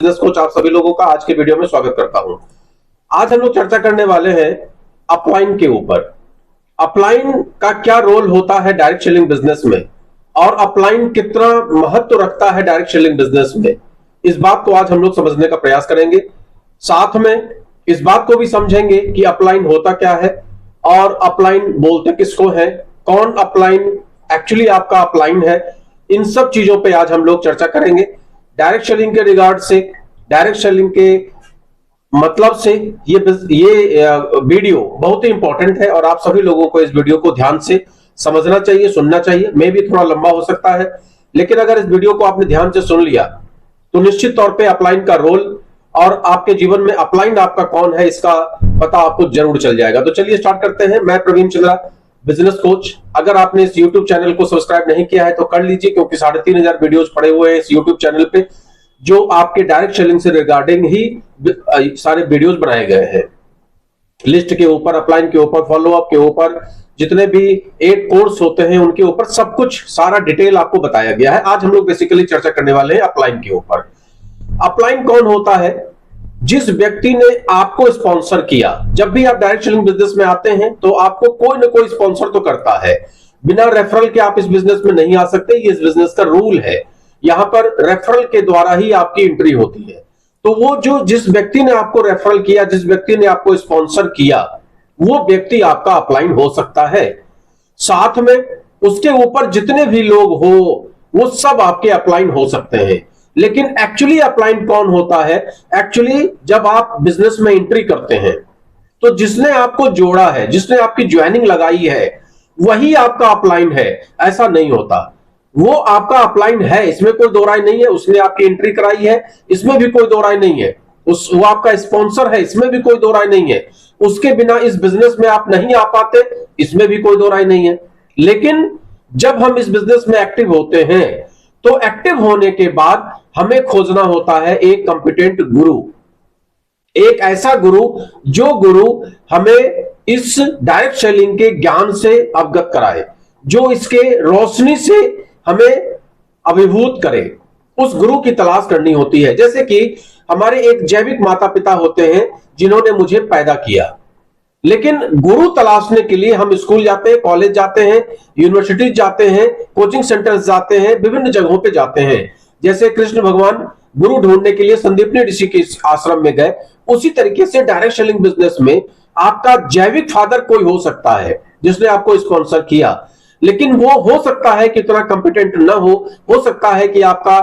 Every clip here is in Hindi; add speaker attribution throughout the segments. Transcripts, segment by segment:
Speaker 1: बिजनेस कोच आप सभी लोगों का आज के वीडियो में स्वागत करता हूं। आज हम लोग चर्चा करने वाले हैं अपलाइन के ऊपर। अपलाइन का क्या रोल होता है डायरेक्ट सेलिंग बिजनेस में और अपलाइन कितना महत्व रखता है डायरेक्ट सेलिंग बिजनेस में, इस बात को आज हम लोग समझने का प्रयास करेंगे। साथ में इस बात को भी समझेंगे कि अपलाइन होता क्या है और अपलाइन बोलते किसको है, कौन अपलाइन एक्चुअली आपका अपलाइन है। इन सब चीजों पे आज हम लोग चर्चा करेंगे। डायरेक्ट सेलिंग के रिगार्ड से, डायरेक्ट सेलिंग के मतलब से ये वीडियो बहुत ही इंपॉर्टेंट है और आप सभी लोगों को इस वीडियो को ध्यान से समझना चाहिए, सुनना चाहिए। मे भी थोड़ा लंबा हो सकता है, लेकिन अगर इस वीडियो को आपने ध्यान से सुन लिया तो निश्चित तौर पे अपलाइन का रोल और आपके जीवन में अपलाइन आपका कौन है इसका पता आपको जरूर चल जाएगा। तो चलिए स्टार्ट करते हैं। मैं प्रवीण चंद्रा, बिजनेस कोच। अगर आपने इस YouTube चैनल को सब्सक्राइब नहीं किया है तो कर लीजिए, क्योंकि 3500 वीडियोस पड़े हुए हैं इस YouTube चैनल पे जो आपके डायरेक्ट सेलिंग से रिगार्डिंग ही सारे वीडियोस बनाए गए हैं। लिस्ट के ऊपर, अपलाइन के ऊपर, फॉलोअप के ऊपर, जितने भी 8 कोर्स होते हैं उनके ऊपर सब कुछ सारा डिटेल आपको बताया गया है। आज हम लोग बेसिकली चर्चा करने वाले हैं अपलाइन के ऊपर। अपलाइन कौन होता है? जिस व्यक्ति ने आपको स्पॉन्सर किया। जब भी आप डायरेक्ट सेलिंग बिजनेस में आते हैं तो आपको कोई ना कोई स्पॉन्सर तो करता है। बिना रेफरल के आप इस बिजनेस में नहीं आ सकते, ये इस बिजनेस का रूल है। यहां पर रेफरल के द्वारा ही आपकी एंट्री होती है। तो वो जिस व्यक्ति ने आपको रेफरल किया, जिस व्यक्ति ने आपको स्पॉन्सर किया, वो व्यक्ति आपका अपलाइन हो सकता है। साथ में उसके ऊपर जितने भी लोग हो वो सब आपके अपलाइन हो सकते हैं। लेकिन एक्चुअली अपलाइन कौन होता है? एक्चुअली जब आप बिजनेस में एंट्री करते हैं तो जिसने आपको जोड़ा है, जिसने आपकी ज्वाइनिंग लगाई है, वही आपका अपलाइन है, ऐसा नहीं होता। वो आपका अपलाइन है, इसमें कोई दो राय नहीं है। उसने आपकी एंट्री कराई है, इसमें भी कोई दो राय नहीं है। वो आपका स्पॉन्सर है, इसमें भी कोई दो राय नहीं है। उसके बिना इस बिजनेस में आप नहीं आ पाते, इसमें भी कोई दो राय नहीं है। लेकिन जब हम इस बिजनेस में एक्टिव होते हैं तो एक्टिव होने के बाद हमें खोजना होता है एक कॉम्पिटेंट गुरु, एक ऐसा गुरु जो गुरु हमें इस डायरेक्ट सेलिंग के ज्ञान से अवगत कराए, जो इसके रोशनी से हमें अभिभूत करे। उस गुरु की तलाश करनी होती है। जैसे कि हमारे एक जैविक माता पिता होते हैं जिन्होंने मुझे पैदा किया, लेकिन गुरु तलाशने के लिए हम स्कूल जाते हैं, कॉलेज जाते हैं, यूनिवर्सिटी जाते हैं, कोचिंग सेंटर्स जाते हैं, विभिन्न जगहों पे जाते हैं। जैसे कृष्ण भगवान गुरु ढूंढने के लिए संदीपनी ऋषि के आश्रम में गए, उसी तरीके से डायरेक्ट सेलिंग बिजनेस में आपका जैविक फादर कोई हो सकता है जिसने आपको स्पॉन्सर किया। लेकिन वो हो सकता है कि इतना कॉम्पिटेंट ना हो सकता है कि आपका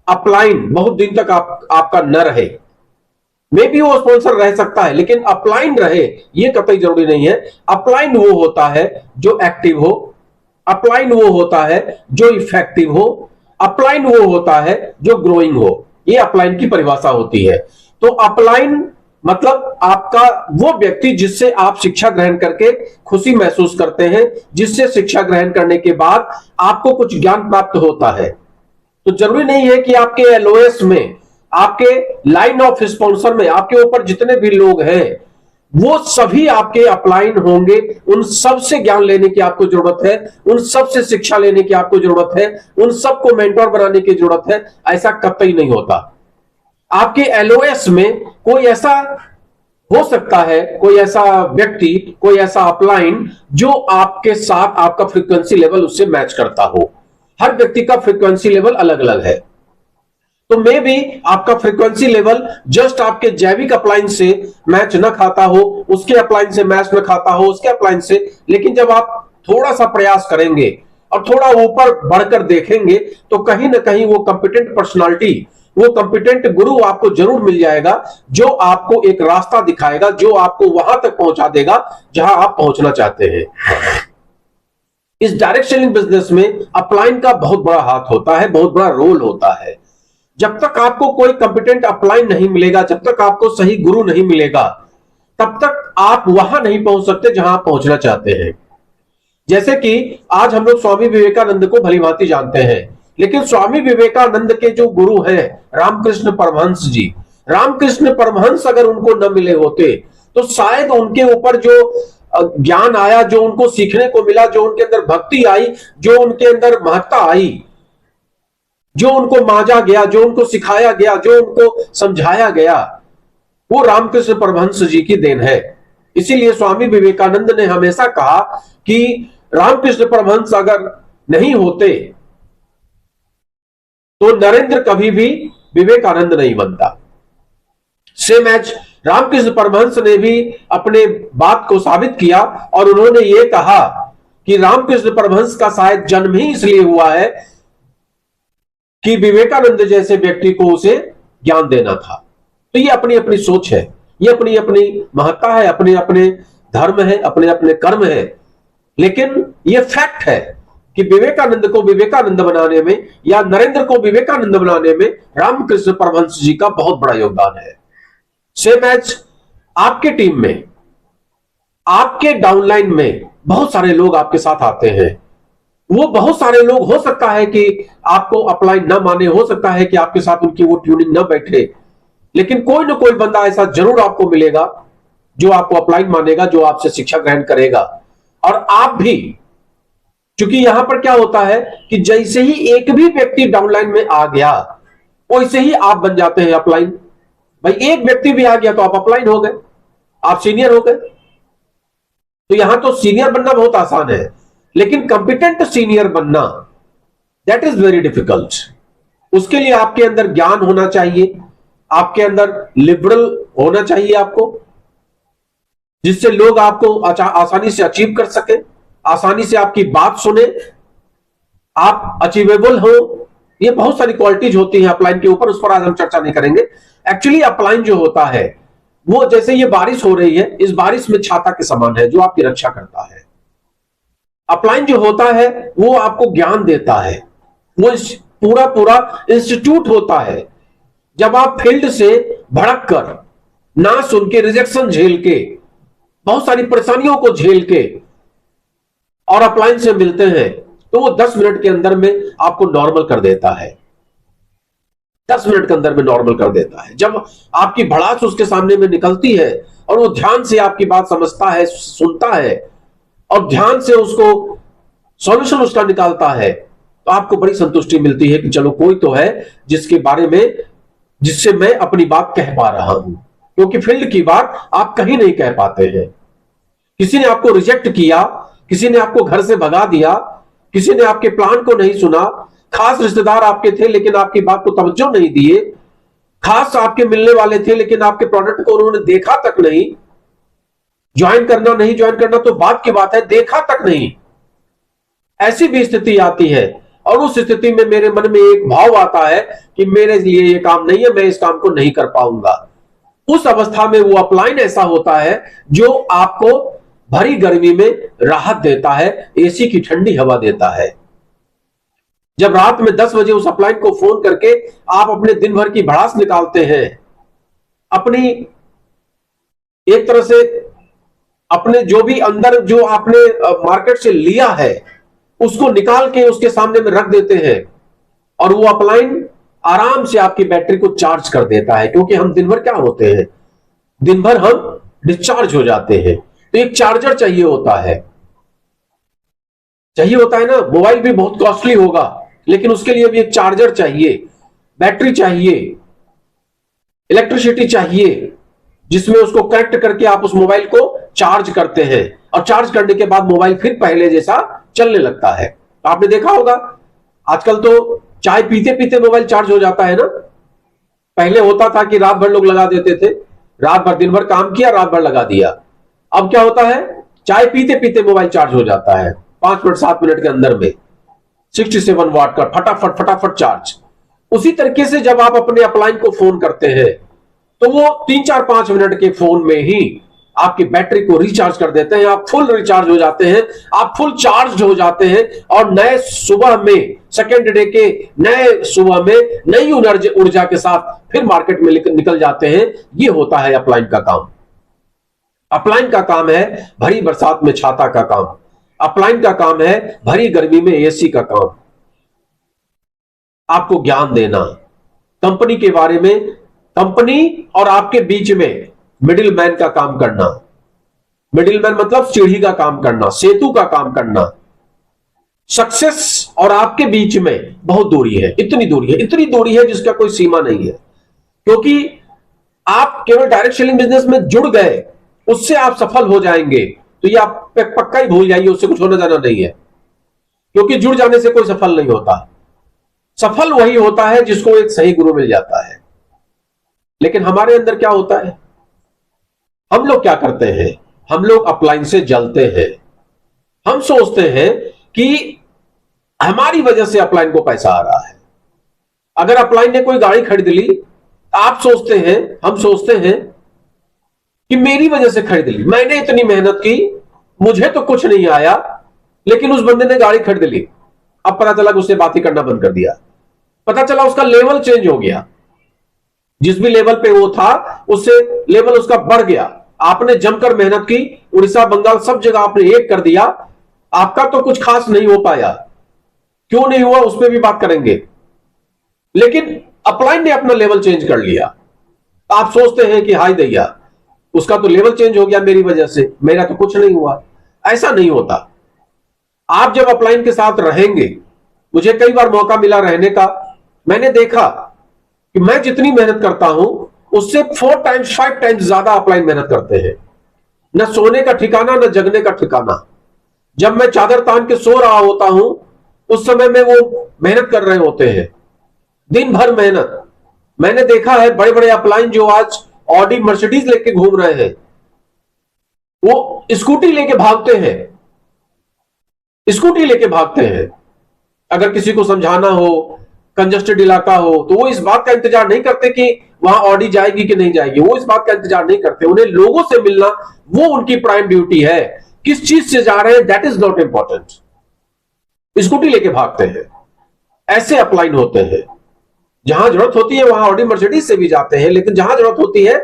Speaker 1: अपलाइन बहुत दिन तक आपका न रहे। मे भी वो स्पॉन्सर रह सकता है, लेकिन अपलाइन रहे ये कतई जरूरी नहीं है। अपलाइन वो होता है जो एक्टिव हो, अपलाइन वो होता है जो इफेक्टिव हो, अपलाइन वो होता है जो ग्रोइंग हो। ये अपलाइन की परिभाषा होती है। तो अपलाइन मतलब आपका वो व्यक्ति जिससे आप शिक्षा ग्रहण करके खुशी महसूस करते हैं, जिससे शिक्षा ग्रहण करने के बाद आपको कुछ ज्ञान प्राप्त होता है। तो जरूरी नहीं है कि आपके एलओएस में, आपके लाइन ऑफ स्पॉन्सर में, आपके ऊपर जितने भी लोग हैं वो सभी आपके अपलाइन होंगे। उन सब से ज्ञान लेने की आपको जरूरत है, उन सब से शिक्षा लेने की आपको जरूरत है, उन सबको मेंटोर बनाने की जरूरत है। ऐसा कतई नहीं होता। आपके एलओएस में कोई ऐसा हो सकता है, कोई ऐसा व्यक्ति, कोई ऐसा अपलाइन जो आपके साथ आपका फ्रीक्वेंसी लेवल उससे मैच करता हो। हर व्यक्ति का फ्रीक्वेंसी लेवल अलग अलग है। तो मे भी आपका फ्रीक्वेंसी लेवल जस्ट आपके जैविक अपलाइन से मैच न खाता हो, उसके अपलाइन से मैच न खाता हो, उसके अपलाइन से। लेकिन जब आप थोड़ा सा प्रयास करेंगे और थोड़ा ऊपर बढ़कर देखेंगे तो कहीं ना कहीं वो कॉम्पिटेंट पर्सनालिटी, वो कॉम्पिटेंट गुरु आपको जरूर मिल जाएगा, जो आपको एक रास्ता दिखाएगा, जो आपको वहां तक पहुंचा देगा जहां आप पहुंचना चाहते हैं। इस डायरेक्ट सेलिंग बिजनेस में अपलाइन का बहुत बड़ा हाथ होता है, बहुत बड़ा रोल होता है। जब तक आपको कोई कॉम्पिटेंट अपलाइन नहीं मिलेगा, जब तक आपको सही गुरु नहीं मिलेगा, तब तक आप वहां नहीं पहुंच सकते जहां आप पहुंचना चाहते हैं। जैसे कि आज हम लोग स्वामी विवेकानंद को भलीभांति जानते हैं, लेकिन स्वामी विवेकानंद के जो गुरु हैं रामकृष्ण परमहंस जी, रामकृष्ण परमहंस अगर उनको न मिले होते तो शायद उनके ऊपर जो ज्ञान आया, जो उनको सीखने को मिला, जो उनके अंदर भक्ति आई, जो उनके अंदर महत्ता आई, जो उनको मांजा गया, जो उनको सिखाया गया, जो उनको समझाया गया, वो रामकृष्ण परमहंस जी की देन है। इसीलिए स्वामी विवेकानंद ने हमेशा कहा कि रामकृष्ण परमहंस अगर नहीं होते तो नरेंद्र कभी भी विवेकानंद नहीं बनता। सेम एज रामकृष्ण परमहंस ने भी अपने बात को साबित किया और उन्होंने ये कहा कि रामकृष्ण परमहंस का शायद जन्म ही इसलिए हुआ है कि विवेकानंद जैसे व्यक्ति को उसे ज्ञान देना था। तो ये अपनी अपनी सोच है, ये अपनी अपनी महत्ता है, अपने अपने धर्म है, अपने अपने कर्म है, लेकिन ये फैक्ट है कि विवेकानंद को विवेकानंद बनाने में या नरेंद्र को विवेकानंद बनाने में रामकृष्ण परमहंस जी का बहुत बड़ा योगदान है। सेम एज आपके टीम में, आपके डाउनलाइन में बहुत सारे लोग आपके साथ आते हैं। वो बहुत सारे लोग हो सकता है कि आपको अपलाइन ना माने, हो सकता है कि आपके साथ उनकी वो ट्यूनिंग ना बैठे, लेकिन कोई ना कोई बंदा ऐसा जरूर आपको मिलेगा जो आपको अपलाइन मानेगा, जो आपसे शिक्षा ग्रहण करेगा। और आप भी, क्योंकि यहां पर क्या होता है कि जैसे ही एक भी व्यक्ति डाउनलाइन में आ गया वैसे ही आप बन जाते हैं अपलाइन। भाई एक व्यक्ति भी आ गया तो आप अपलाइन हो गए, आप सीनियर हो गए। तो यहां तो सीनियर बनना बहुत आसान है, लेकिन कंपिटेंट सीनियर बनना दैट इज वेरी डिफिकल्ट। उसके लिए आपके अंदर ज्ञान होना चाहिए, आपके अंदर लिबरल होना चाहिए आपको, जिससे लोग आपको आसानी से अचीव कर सके, आसानी से आपकी बात सुने, आप अचीवेबल हो। ये बहुत सारी क्वालिटीज होती हैं अपलाइन के ऊपर, उस पर आज हम चर्चा नहीं करेंगे। एक्चुअली अपलाइन जो होता है वो जैसे ये बारिश हो रही है, इस बारिश में छाता के समान है जो आपकी रक्षा करता है। अपलाइन जो होता है वो आपको ज्ञान देता है, वो पूरा पूरा इंस्टीट्यूट होता है। जब आप फील्ड से भड़क कर, ना सुन के, रिजेक्शन झेल के, बहुत सारी परेशानियों को झेल के और अपलाइन से मिलते हैं तो वो 10 मिनट के अंदर में आपको नॉर्मल कर देता है। 10 मिनट के अंदर में नॉर्मल कर देता है। जब आपकी भड़ास उसके सामने में निकलती है और वो ध्यान से आपकी बात समझता है, सुनता है और ध्यान से उसको सॉल्यूशन उसका निकालता है, तो आपको बड़ी संतुष्टि मिलती है कि चलो कोई तो है जिसके बारे में, जिससे मैं अपनी बात कह पा रहा हूं। क्योंकि फील्ड की बात आप कहीं नहीं कह पाते हैं। किसी ने आपको रिजेक्ट किया, किसी ने आपको घर से भगा दिया, किसी ने आपके प्लान को नहीं सुना, खास रिश्तेदार आपके थे लेकिन आपकी बात को तवज्जो नहीं दिए, खास आपके मिलने वाले थे लेकिन आपके प्रोडक्ट को उन्होंने देखा तक नहीं। ज्वाइन करना नहीं ज्वाइन करना तो बात की बात है, देखा तक नहीं। ऐसी भी स्थिति आती है और उस स्थिति में मेरे मन में एक भाव आता है कि मेरे लिए ये काम नहीं है, मैं इस काम को नहीं कर पाऊंगा। उस अवस्था में वो अपलाइन ऐसा होता है जो आपको भरी गर्मी में राहत देता है, एसी की ठंडी हवा देता है। जब रात में 10 बजे उस अपलाइन को फोन करके आप अपने दिन भर की भड़ास निकालते हैं, अपनी एक तरह से अपने जो भी अंदर जो आपने मार्केट से लिया है उसको निकाल के उसके सामने में रख देते हैं और वो अपलाइन आराम से आपकी बैटरी को चार्ज कर देता है। क्योंकि हम दिन भर क्या होते हैं, दिन भर हम डिस्चार्ज हो जाते हैं, तो एक चार्जर चाहिए होता है, ना। मोबाइल भी बहुत कॉस्टली होगा लेकिन उसके लिए भी एक चार्जर चाहिए, बैटरी चाहिए, इलेक्ट्रिसिटी चाहिए, जिसमें उसको कनेक्ट करके आप उस मोबाइल को चार्ज करते हैं और चार्ज करने के बाद मोबाइल फिर पहले जैसा चलने लगता है। तो आपने देखा होगा आजकल तो चाय पीते पीते मोबाइल चार्ज हो जाता है ना। पहले होता था कि रात भर लोग लगा देते थे, रात भर दिन भर काम किया, रात भर लगा दिया। अब क्या होता है, चाय पीते पीते मोबाइल चार्ज हो जाता है 5 मिनट 7 मिनट के अंदर में 67 वाट का फटाफट फटाफट चार्ज। उसी तरीके से जब आप अपने अपलाइन को फोन करते हैं तो वो 3-4-5 मिनट के फोन में ही आपकी बैटरी को रिचार्ज कर देते हैं। आप फुल रिचार्ज हो जाते हैं, आप फुल चार्ज हो जाते हैं और नए सुबह में, सेकेंड डे के नए सुबह में नई ऊर्जा के साथ फिर मार्केट में निकल जाते हैं। ये होता है अपलाइन का काम। अपलाइन का काम है भरी बरसात में छाता का काम, अपलाइन का काम है भरी गर्मी में एसी का काम। आपको ज्ञान देना, कंपनी के बारे में, कंपनी और आपके बीच में मिडिल मैन का काम करना। मिडिल मैन मतलब सीढ़ी का काम करना, सेतु का काम करना। सक्सेस और आपके बीच में बहुत दूरी है, इतनी दूरी है जिसका कोई सीमा नहीं है। क्योंकि आप केवल डायरेक्ट सेलिंग बिजनेस में जुड़ गए, उससे आप सफल हो जाएंगे, तो ये आप पक्का ही भूल जाइए, उससे कुछ होना जाना नहीं है। क्योंकि जुड़ जाने से कोई सफल नहीं होता। सफल वही होता है जिसको एक सही गुरु मिल जाता है। लेकिन हमारे अंदर क्या होता है, हम लोग क्या करते हैं, हम लोग अपलाइन से जलते हैं। हम सोचते हैं कि हमारी वजह से अपलाइन को पैसा आ रहा है। अगर अपलाइन ने कोई गाड़ी खरीद ली, आप सोचते हैं, हम सोचते हैं कि मेरी वजह से खरीद ली, मैंने इतनी मेहनत की, मुझे तो कुछ नहीं आया, लेकिन उस बंदे ने गाड़ी खरीद ली। अब पता चला कि उसने बात ही करना बंद कर दिया, पता चला उसका लेवल चेंज हो गया। जिस भी लेवल पे वो था, उससे लेवल उसका बढ़ गया। आपने जमकर मेहनत की, उड़ीसा बंगाल सब जगह आपने एक कर दिया, आपका तो कुछ खास नहीं हो पाया। क्यों नहीं हुआ, उस पर भी बात करेंगे। लेकिन अपलाइन ने अपना लेवल चेंज कर लिया। आप सोचते हैं कि हाय दैया, उसका तो लेवल चेंज हो गया मेरी वजह से, मेरा तो कुछ नहीं हुआ। ऐसा नहीं होता। आप जब अपलाइन के साथ रहेंगे, मुझे कई बार मौका मिला रहने का, मैंने देखा कि मैं जितनी मेहनत करता हूं उससे 4 टाइम्स 5 टाइम्स ज्यादा अपलाइन मेहनत करते हैं। न सोने का ठिकाना, न जगने का ठिकाना। जब मैं चादर तान के सो रहा होता हूं, उस समय में वो मेहनत कर रहे होते हैं, दिन भर मेहनत। मैंने देखा है बड़े बड़े अपलाइन जो आज ऑडी मर्सिडीज लेके घूम रहे हैं, वो स्कूटी लेके भागते हैं, स्कूटी लेके भागते हैं। अगर किसी को समझाना हो, कंजस्टेड इलाका हो, तो वो इस बात का इंतजार नहीं करते कि वहां ऑडी जाएगी कि नहीं जाएगी। वो इस बात का इंतजार नहीं करते। उन्हें लोगों से मिलना, वो उनकी प्राइम ड्यूटी है। किस चीज से जा रहे हैं, that is not important. Scooty लेके भागते हैं। ऐसे अपलाइन होते हैं। जहां जरूरत होती है वहां ऑडी मर्सिडीज से भी जाते हैं, लेकिन जहां जरूरत होती है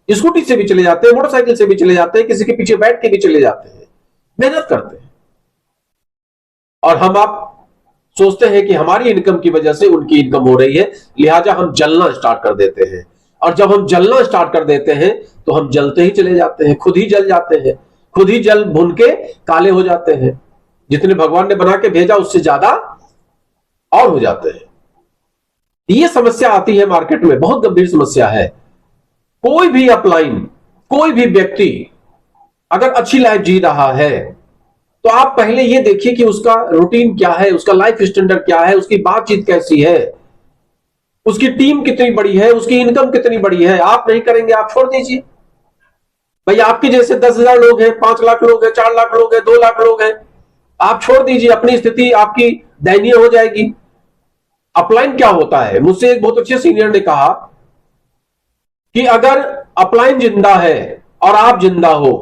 Speaker 1: स्कूटी से भी चले जाते हैं, मोटरसाइकिल से भी चले जाते हैं, किसी के पीछे बैठ के भी चले जाते हैं, मेहनत करते हैं। और हम आप सोचते हैं कि हमारी इनकम की वजह से उनकी इनकम हो रही है, लिहाजा हम जलना स्टार्ट कर देते हैं। और जब हम जलना स्टार्ट कर देते हैं तो हम जलते ही चले जाते हैं, खुद ही जल जाते हैं, खुद ही जल भुन के काले हो जाते हैं। जितने भगवान ने बना के भेजा उससे ज्यादा और हो जाते हैं। ये समस्या आती है मार्केट में, बहुत गंभीर समस्या है। कोई भी अपलाइन, कोई भी व्यक्ति अगर अच्छी लाइफ जी रहा है, तो आप पहले ये देखिए कि उसका रूटीन क्या है, उसका लाइफ स्टैंडर्ड क्या है, उसकी बातचीत कैसी है, उसकी टीम कितनी बड़ी है, उसकी इनकम कितनी बड़ी है। आप नहीं करेंगे, आप छोड़ दीजिए। भाई आपके जैसे 10,000 लोग हैं, 5 लाख लोग हैं, 4 लाख लोग हैं, 2 लाख लोग हैं, आप छोड़ दीजिए। अपनी स्थिति आपकी दयनीय हो जाएगी। अपलाइन क्या होता है, मुझसे एक बहुत अच्छे सीनियर ने कहा कि अगर अपलाइन जिंदा है और आप जिंदा हो,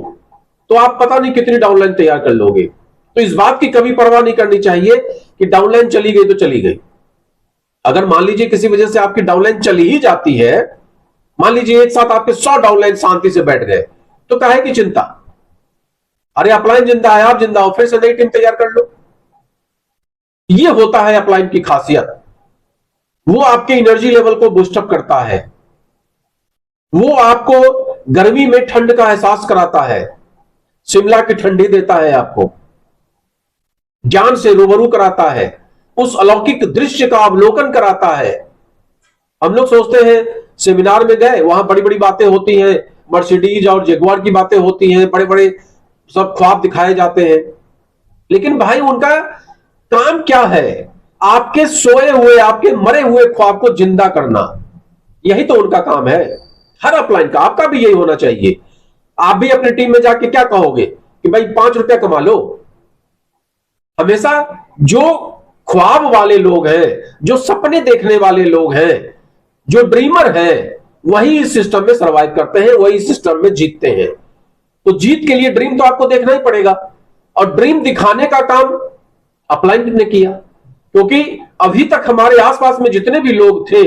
Speaker 1: तो आप पता नहीं कितनी डाउनलाइन तैयार कर लोगे। तो इस बात की कभी परवाह नहीं करनी चाहिए कि डाउनलाइन चली गई तो चली गई। अगर मान लीजिए किसी वजह से आपकी डाउनलाइन चली ही जाती है, मान लीजिए एक साथ आपके 100 डाउनलाइन शांति से बैठ गए, तो काहे की चिंता। अरे अपलाइन जिंदा है, आप जिंदा हो, फिर से नई टीम तैयार कर लो। यह होता है अपलाइन की खासियत। वो आपके एनर्जी लेवल को बूस्टअप करता है, वो आपको गर्मी में ठंड का एहसास कराता है, शिमला की ठंडी देता है, आपको ज्ञान से रूबरू कराता है, उस अलौकिक दृश्य का अवलोकन कराता है। हम लोग सोचते हैं सेमिनार में गए, वहां बड़ी बड़ी बातें होती हैं, मर्सिडीज और जगुआर की बातें होती हैं, बड़े बड़े सब ख्वाब दिखाए जाते हैं। लेकिन भाई उनका काम क्या है, आपके सोए हुए, आपके मरे हुए ख्वाब को जिंदा करना, यही तो उनका काम है। हर अपलाइन का, आपका भी यही होना चाहिए। आप भी अपनी टीम में जाके क्या कहोगे कि भाई 5 रुपया कमा लो। हमेशा जो ख्वाब वाले लोग हैं, जो सपने देखने वाले लोग हैं, जो ड्रीमर हैं, वही इस सिस्टम में सर्वाइव करते हैं, वही इस सिस्टम में जीतते हैं। तो जीत के लिए ड्रीम तो आपको देखना ही पड़ेगा, और ड्रीम दिखाने का काम अपलाइन ने किया। क्योंकि अभी तक हमारे आसपास में जितने भी लोग थे,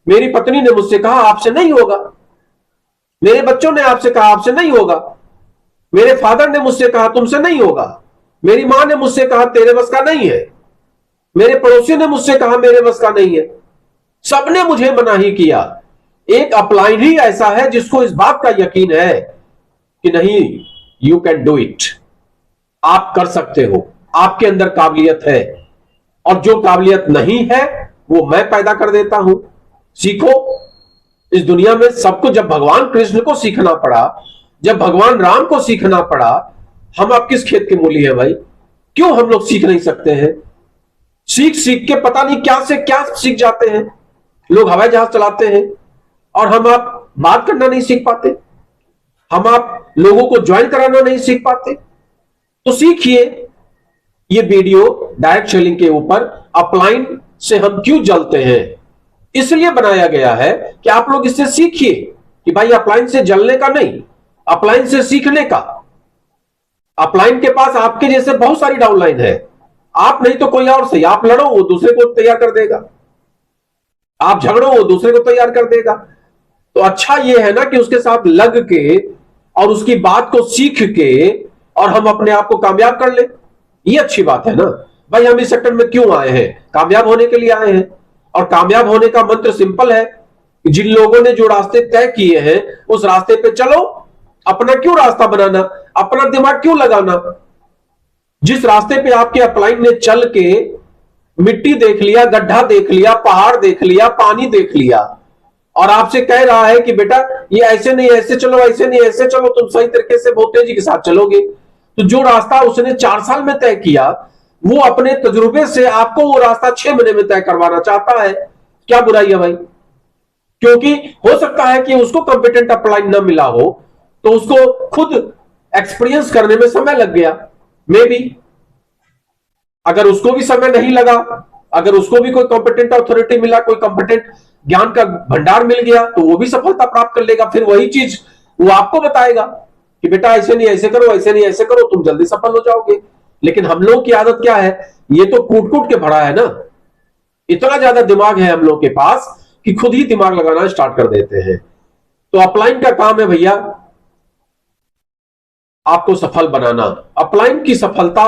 Speaker 1: मेरी पत्नी ने मुझसे कहा आपसे नहीं होगा, मेरे बच्चों ने आपसे कहा आपसे नहीं होगा, मेरे फादर ने मुझसे कहा तुमसे नहीं होगा, मेरी मां ने मुझसे कहा तेरे बस का नहीं है, मेरे पड़ोसी ने मुझसे कहा मेरे बस का नहीं है। सबने मुझे मना ही किया। एक अपलाइन ही ऐसा है जिसको इस बात का यकीन है कि नहीं, यू कैन डू इट, आप कर सकते हो। आपके अंदर काबिलियत है, और जो काबिलियत नहीं है वो मैं पैदा कर देता हूं। सीखो। इस दुनिया में सबको, जब भगवान कृष्ण को सीखना पड़ा, जब भगवान राम को सीखना पड़ा, हम अब किस खेत के मूली है भाई? क्यों हम लोग सीख नहीं सकते हैं? सीख सीख के पता नहीं क्या से क्या सीख जाते हैं। लोग हवाई जहाज चलाते हैं और हम आप बात करना नहीं सीख पाते, हम आप लोगों को ज्वाइन कराना नहीं सीख पाते। तो सीखिए। ये वीडियो डायरेक्ट सेलिंग के ऊपर अपलाइन से हम क्यों जलते हैं इसलिए बनाया गया है कि आप लोग इससे सीखिए कि भाई अपलाइन से जलने का नहीं, अपलाइन से सीखने का। अपलाइन के पास आपके जैसे बहुत सारी डाउनलाइन है, आप नहीं तो कोई और सही, आप लड़ो वो दूसरे को तैयार कर देगा, आप झगड़ो वो दूसरे को तैयार कर देगा। तो अच्छा ये है ना कि उसके साथ लग के और उसकी बात को सीख के और हम अपने आप को कामयाब कर ले, ये अच्छी बात है ना भाई। हम इस सेक्टर में क्यों आए हैं? कामयाब होने के लिए आए हैं, और कामयाब होने का मंत्र सिंपल है। जिन लोगों ने जो रास्ते तय किए हैं उस रास्ते पे चलो। अपना क्यों रास्ता बनाना, अपना दिमाग क्यों लगाना? जिस रास्ते पे आपके अपलाइन ने चल के मिट्टी देख लिया, गड्ढा देख लिया, पहाड़ देख लिया, पानी देख लिया, और आपसे कह रहा है कि बेटा ये ऐसे नहीं ऐसे चलो, ऐसे नहीं ऐसे चलो, तुम सही तरीके से बहुत तेजी के साथ चलोगे। तो जो रास्ता उसने 4 साल में तय किया, वो अपने तजुर्बे से आपको वो रास्ता 6 महीने में तय करवाना चाहता है। क्या बुराई है भाई? क्योंकि हो सकता है कि उसको कॉम्पिटेंट अपलाइन ना मिला हो, तो उसको खुद एक्सपीरियंस करने में समय लग गया। मे बी अगर उसको भी समय नहीं लगा, अगर उसको भी कोई कॉम्पिटेंट अथॉरिटी मिला, कोई कॉम्पिटेंट ज्ञान का भंडार मिल गया, तो वो भी सफलता प्राप्त कर लेगा। फिर वही चीज वो आपको बताएगा कि बेटा ऐसे नहीं ऐसे करो, ऐसे नहीं ऐसे करो, तुम जल्दी सफल हो जाओगे। लेकिन हम लोगों की आदत क्या है? ये तो कूट कूट के भरा है ना, इतना ज्यादा दिमाग है हम लोग के पास कि खुद ही दिमाग लगाना स्टार्ट कर देते हैं। तो अपलाइन का काम है भैया आपको सफल बनाना। अपलाइन की सफलता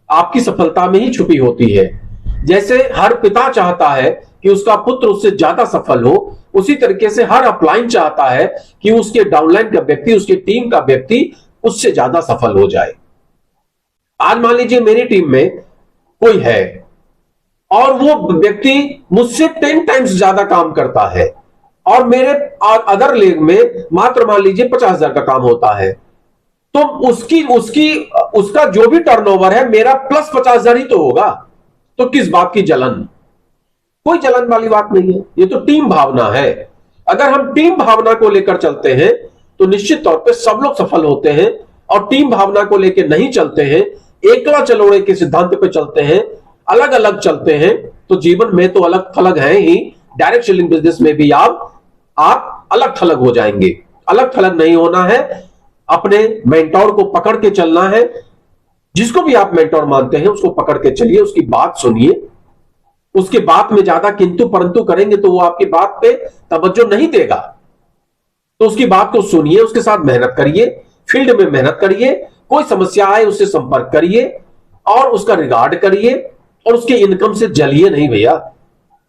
Speaker 1: आपकी सफलता में ही छुपी होती है। जैसे हर पिता चाहता है कि उसका पुत्र उससे ज्यादा सफल हो, उसी तरीके से हर अपलाइन चाहता है कि उसके डाउनलाइन का व्यक्ति, उसके टीम का व्यक्ति उससे ज्यादा सफल हो जाए। आज मान लीजिए मेरी टीम में कोई है और वो व्यक्ति मुझसे 10 टाइम्स ज्यादा काम करता है, और मेरे अदर लेग में मात्र मान लीजिए 50,000 का काम होता है, तो उसका जो भी टर्नओवर है मेरा प्लस 50,000 ही तो होगा। तो किस बात की जलन? कोई जलन वाली बात नहीं है, ये तो टीम भावना है। अगर हम टीम भावना को लेकर चलते हैं तो निश्चित तौर पे सब लोग सफल होते हैं, और टीम भावना को लेकर नहीं चलते हैं, एकला चलोड़े के सिद्धांत पे चलते हैं, अलग अलग चलते हैं, तो जीवन में तो अलग थलग है ही, डायरेक्ट सेलिंग बिजनेस में भी आप अलग थलग हो जाएंगे। अलग थलग नहीं होना है, अपने मेंटोर को पकड़ के चलना है। जिसको भी आप मेंटोर मानते हैं उसको पकड़ के चलिए, उसकी बात सुनिए। उसके बात में ज्यादा किंतु परंतु करेंगे तो वो आपकी बात पे तवज्जो नहीं देगा। तो उसकी बात को सुनिए, उसके साथ मेहनत करिए, फील्ड में मेहनत करिए, कोई समस्या आए उससे संपर्क करिए और उसका रिगार्ड करिए, और उसके इनकम से जलिए नहीं भैया।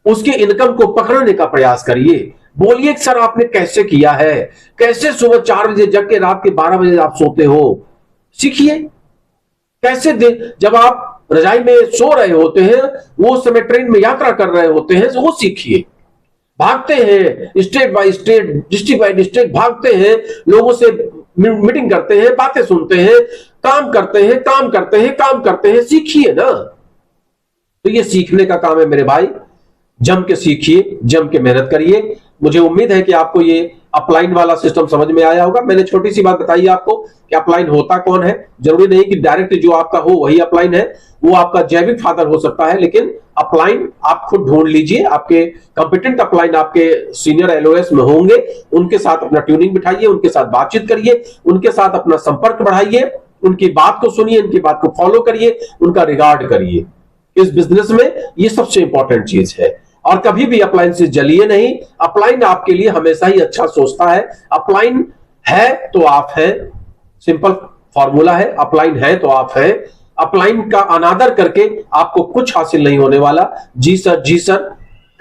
Speaker 1: उसके इनकम को पकड़ने का प्रयास करिए। बोलिए सर आपने कैसे किया है, कैसे सुबह 4 बजे जग के रात के 12 बजे आप सोते हो, सीखिए। कैसे जब आप रजाई में सो रहे होते हैं, वो समय ट्रेन में यात्रा कर रहे होते हैं, वो सीखिए। भागते हैं state by state, district by district भागते हैं, लोगों से मीटिंग करते हैं, बातें सुनते हैं, काम करते हैं, काम करते हैं, काम करते हैं, सीखिए ना। तो ये सीखने का काम है मेरे भाई। जम के सीखिए, जम के मेहनत करिए। मुझे उम्मीद है कि आपको ये अपलाइन वाला सिस्टम समझ में आया होगा। मैंने छोटी सी बात बताई आपको कि अपलाइन होता कौन है। जरूरी नहीं कि डायरेक्ट जो आपका हो वही अपलाइन है, वो आपका जैविक फादर हो सकता है, लेकिन अपलाइन आप खुद ढूंढ लीजिए। आपके कंपिटेंट अपलाइन आपके सीनियर एलओएस में होंगे, उनके साथ अपना ट्यूनिंग बिठाइए, उनके साथ बातचीत करिए, उनके साथ अपना संपर्क बढ़ाइए, उनकी बात को सुनिए, उनकी बात को फॉलो करिए, उनका रिगार्ड करिए। इस बिजनेस में ये सबसे इंपॉर्टेंट चीज है। और कभी भी अपलाइन से जलिए नहीं। अपलाइन आपके लिए हमेशा ही अच्छा सोचता है। अपलाइन है तो आप हैं, सिंपल फॉर्मूला है। अपलाइन है तो आप हैं। अपलाइन का अनादर करके आपको कुछ हासिल नहीं होने वाला। जी सर, जी सर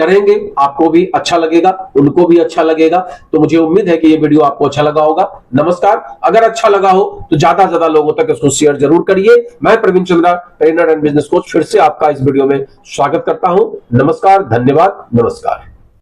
Speaker 1: करेंगे, आपको भी अच्छा लगेगा, उनको भी अच्छा लगेगा। तो मुझे उम्मीद है कि ये वीडियो आपको अच्छा लगा होगा। नमस्कार। अगर अच्छा लगा हो तो ज्यादा से ज्यादा लोगों तक इसको शेयर जरूर करिए। मैं Praveen Chandra, trainer and business coach, फिर से आपका इस वीडियो में स्वागत करता हूं। नमस्कार, धन्यवाद, नमस्कार।